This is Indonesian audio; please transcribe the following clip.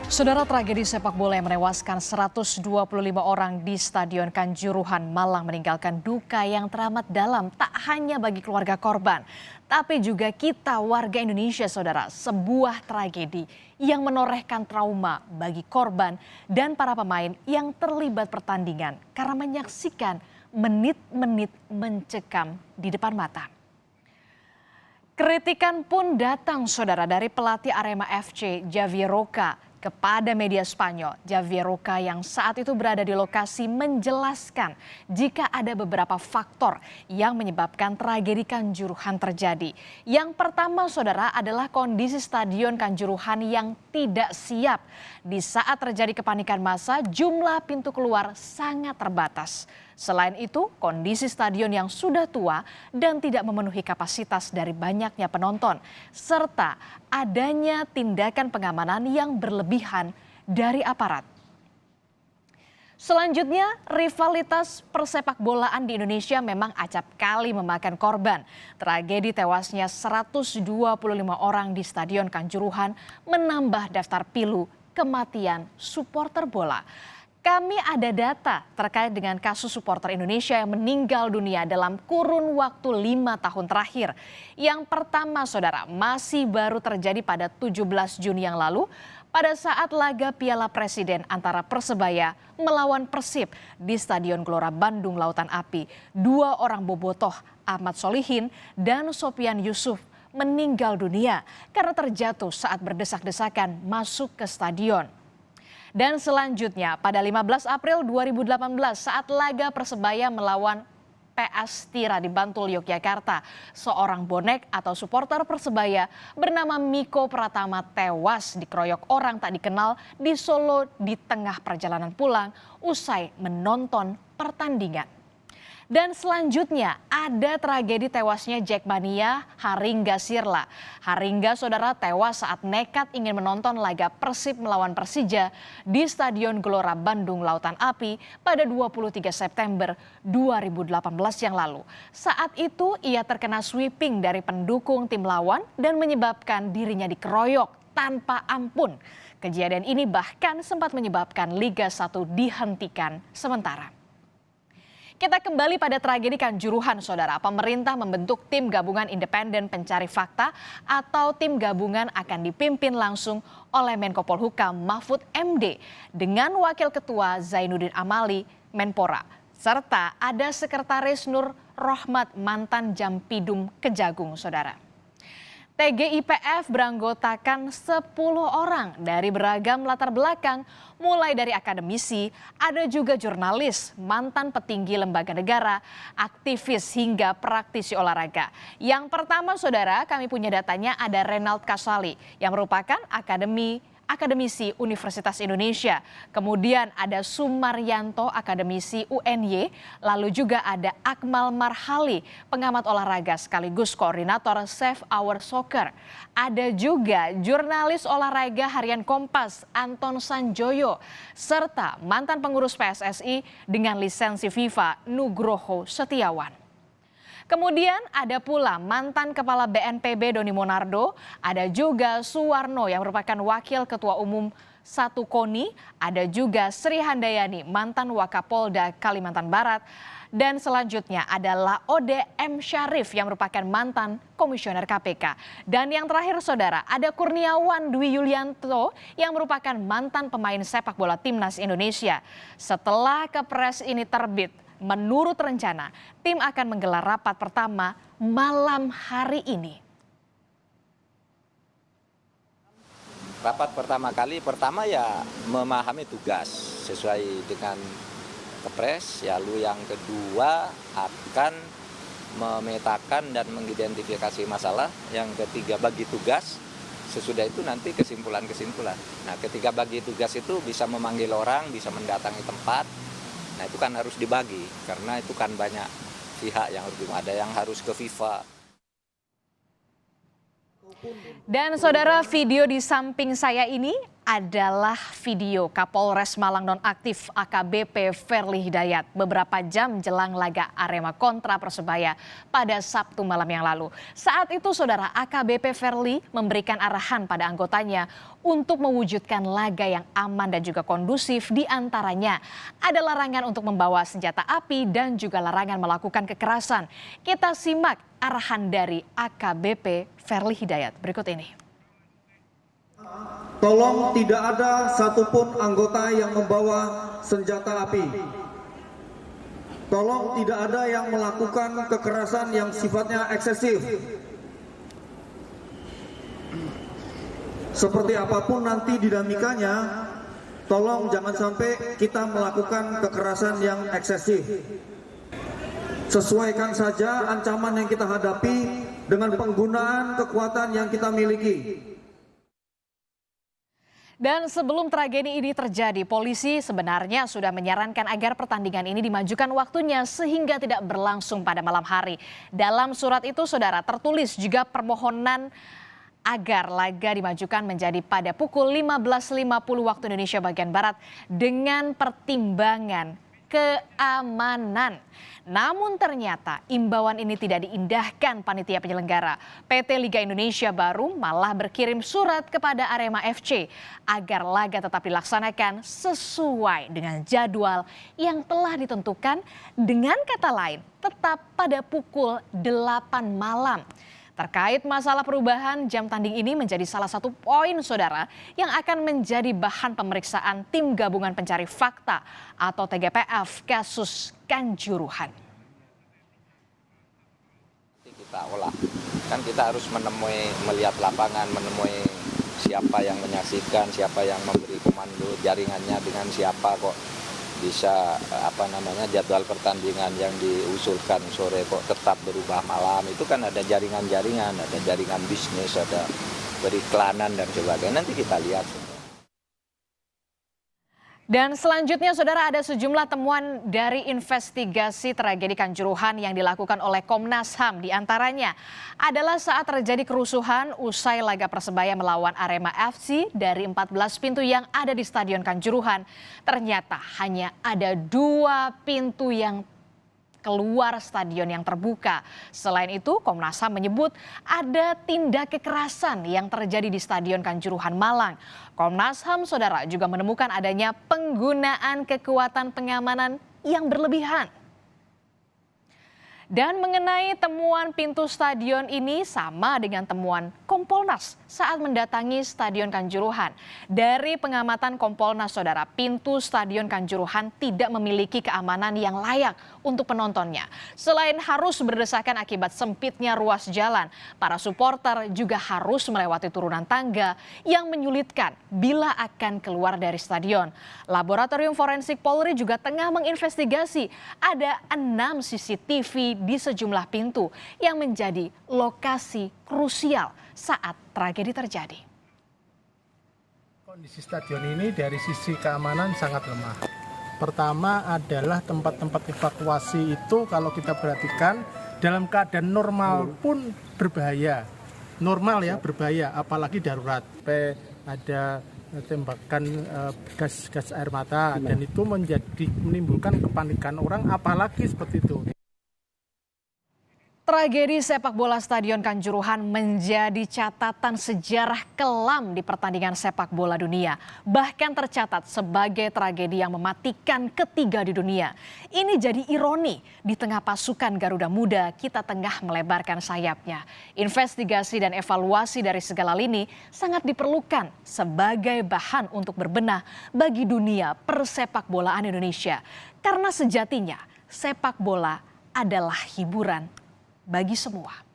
Saudara, tragedi sepak bola yang menewaskan 125 orang di Stadion Kanjuruhan Malang meninggalkan duka yang teramat dalam tak hanya bagi keluarga korban, tapi juga kita warga Indonesia, saudara. Sebuah tragedi yang menorehkan trauma bagi korban dan para pemain yang terlibat pertandingan karena menyaksikan menit-menit mencekam di depan mata. Kritikan pun datang, saudara, dari pelatih Arema FC Javier Roca kepada media Spanyol. Javier Roca yang saat itu berada di lokasi menjelaskan jika ada beberapa faktor yang menyebabkan tragedi Kanjuruhan terjadi. Yang pertama, saudara, adalah kondisi Stadion Kanjuruhan yang tidak siap. Di saat terjadi kepanikan massa, jumlah pintu keluar sangat terbatas. Selain itu, kondisi stadion yang sudah tua dan tidak memenuhi kapasitas dari banyaknya penonton, serta adanya tindakan pengamanan yang berlebihan dari aparat. Selanjutnya, rivalitas persepak bolaan di Indonesia memang acap kali memakan korban. Tragedi tewasnya 125 orang di Stadion Kanjuruhan menambah daftar pilu kematian supporter bola. Kami ada data terkait dengan kasus supporter Indonesia yang meninggal dunia dalam kurun waktu 5 tahun terakhir. Yang pertama, saudara, masih baru terjadi pada 17 Juni yang lalu pada saat laga Piala Presiden antara Persebaya melawan Persib di Stadion Gelora Bandung Lautan Api. 2 orang bobotoh, Ahmad Solihin dan Sofian Yusuf, meninggal dunia karena terjatuh saat berdesak-desakan masuk ke stadion. Dan selanjutnya pada 15 April 2018 saat laga Persebaya melawan PS Tira di Bantul, Yogyakarta, seorang bonek atau supporter Persebaya bernama Miko Pratama tewas dikeroyok orang tak dikenal di Solo di tengah perjalanan pulang usai menonton pertandingan. Dan selanjutnya ada tragedi tewasnya Jackmania Haringga Sirla. Haringga, saudara, tewas saat nekat ingin menonton laga Persib melawan Persija di Stadion Gelora Bandung Lautan Api pada 23 September 2018 yang lalu. Saat itu ia terkena sweeping dari pendukung tim lawan dan menyebabkan dirinya dikeroyok tanpa ampun. Kejadian ini bahkan sempat menyebabkan Liga 1 dihentikan sementara. Kita kembali pada tragedi Kanjuruhan, saudara. Pemerintah membentuk tim gabungan independen pencari fakta atau tim gabungan akan dipimpin langsung oleh Menko Polhukam Mahfud MD dengan Wakil Ketua Zainuddin Amali, Menpora. Serta ada Sekretaris Nur Rohmat, mantan Jampidum Kejagung, saudara. TGIPF beranggotakan 10 orang dari beragam latar belakang, mulai dari akademisi, ada juga jurnalis, mantan petinggi lembaga negara, aktivis hingga praktisi olahraga. Yang pertama, saudara, kami punya datanya ada Renald Kasali yang merupakan akademisi Universitas Indonesia. Kemudian ada Sumaryanto, akademisi UNY. Lalu juga ada Akmal Marhali, pengamat olahraga sekaligus koordinator Save Our Soccer. Ada juga jurnalis olahraga harian Kompas, Anton Sanjoyo. Serta mantan pengurus PSSI dengan lisensi FIFA, Nugroho Setiawan. Kemudian ada pula mantan Kepala BNPB Doni Monardo, ada juga Suwarno yang merupakan Wakil Ketua Umum 1 KONI, ada juga Sri Handayani, mantan Wakapolda Kalimantan Barat, dan selanjutnya adalah Ode M. Syarif yang merupakan mantan Komisioner KPK. Dan yang terakhir, saudara, ada Kurniawan Dwi Yulianto yang merupakan mantan pemain sepak bola Timnas Indonesia. Setelah Kepres ini terbit, menurut rencana, tim akan menggelar rapat pertama malam hari ini. Rapat pertama ya memahami tugas sesuai dengan Kepres. Lalu yang kedua akan memetakan dan mengidentifikasi masalah. Yang ketiga bagi tugas. Sesudah itu nanti kesimpulan-kesimpulan. Nah, ketika bagi tugas itu bisa memanggil orang, bisa mendatangi tempat. Nah, itu kan harus dibagi karena itu kan banyak pihak yang harus ada yang harus ke FIFA. Dan saudara, video di samping saya ini adalah video Kapolres Malang nonaktif AKBP Ferly Hidayat beberapa jam jelang laga Arema kontra Persebaya pada Sabtu malam yang lalu. Saat itu saudara, AKBP Ferly memberikan arahan pada anggotanya untuk mewujudkan laga yang aman dan juga kondusif, di antaranya ada larangan untuk membawa senjata api dan juga larangan melakukan kekerasan. Kita simak arahan dari AKBP Ferly Hidayat berikut ini. Tolong tidak ada satupun anggota yang membawa senjata api. Tolong tidak ada yang melakukan kekerasan yang sifatnya eksesif. Seperti apapun nanti dinamikanya, tolong jangan sampai kita melakukan kekerasan yang eksesif. Sesuaikan saja ancaman yang kita hadapi dengan penggunaan kekuatan yang kita miliki. Dan sebelum tragedi ini terjadi, polisi sebenarnya sudah menyarankan agar pertandingan ini dimajukan waktunya sehingga tidak berlangsung pada malam hari. Dalam surat itu, saudara, tertulis juga permohonan agar laga dimajukan menjadi pada pukul 15.50 waktu Indonesia bagian Barat dengan pertimbangan keamanan. Namun ternyata imbauan ini tidak diindahkan panitia penyelenggara. PT Liga Indonesia baru malah berkirim surat kepada Arema FC agar laga tetap dilaksanakan sesuai dengan jadwal yang telah ditentukan, dengan kata lain tetap pada pukul 8 malam. Terkait masalah perubahan jam tanding ini menjadi salah satu poin, saudara, yang akan menjadi bahan pemeriksaan tim gabungan pencari fakta atau TGPF kasus Kanjuruhan. Kita olah, kan kita harus melihat lapangan, menemui siapa yang menyaksikan, siapa yang memberi komando, jaringannya dengan siapa kok bisa jadwal pertandingan yang diusulkan sore kok tetap berubah malam. Itu kan ada jaringan-jaringan, ada jaringan bisnis, ada periklanan dan sebagainya. Nanti kita lihat. Dan selanjutnya, saudara, ada sejumlah temuan dari investigasi tragedi Kanjuruhan yang dilakukan oleh Komnas HAM. Di antaranya adalah saat terjadi kerusuhan usai laga Persebaya melawan Arema FC. Dari 14 pintu yang ada di Stadion Kanjuruhan, ternyata hanya ada 2 pintu yang keluar stadion yang terbuka. Selain itu, Komnas HAM menyebut ada tindak kekerasan yang terjadi di Stadion Kanjuruhan Malang. Komnas HAM, saudara, juga menemukan adanya penggunaan kekuatan pengamanan yang berlebihan. Dan mengenai temuan pintu stadion ini sama dengan temuan Kompolnas saat mendatangi Stadion Kanjuruhan. Dari pengamatan Kompolnas, saudara, pintu Stadion Kanjuruhan tidak memiliki keamanan yang layak untuk penontonnya. Selain harus berdesakan akibat sempitnya ruas jalan, para supporter juga harus melewati turunan tangga yang menyulitkan bila akan keluar dari stadion. Laboratorium Forensik Polri juga tengah menginvestigasi ada 6 CCTV di sejumlah pintu yang menjadi lokasi krusial saat tragedi terjadi. Kondisi stadion ini dari sisi keamanan sangat lemah. Pertama adalah tempat-tempat evakuasi itu kalau kita perhatikan dalam keadaan normal pun berbahaya. Normal ya, berbahaya, apalagi darurat. Ada tembakan gas air mata dan itu menimbulkan kepanikan orang, apalagi seperti itu. Tragedi sepak bola Stadion Kanjuruhan menjadi catatan sejarah kelam di pertandingan sepak bola dunia. Bahkan tercatat sebagai tragedi yang mematikan ketiga di dunia. Ini jadi ironi, di tengah pasukan Garuda Muda kita tengah melebarkan sayapnya. Investigasi dan evaluasi dari segala lini sangat diperlukan sebagai bahan untuk berbenah bagi dunia persepak bolaan Indonesia. Karena sejatinya sepak bola adalah hiburan bagi semua.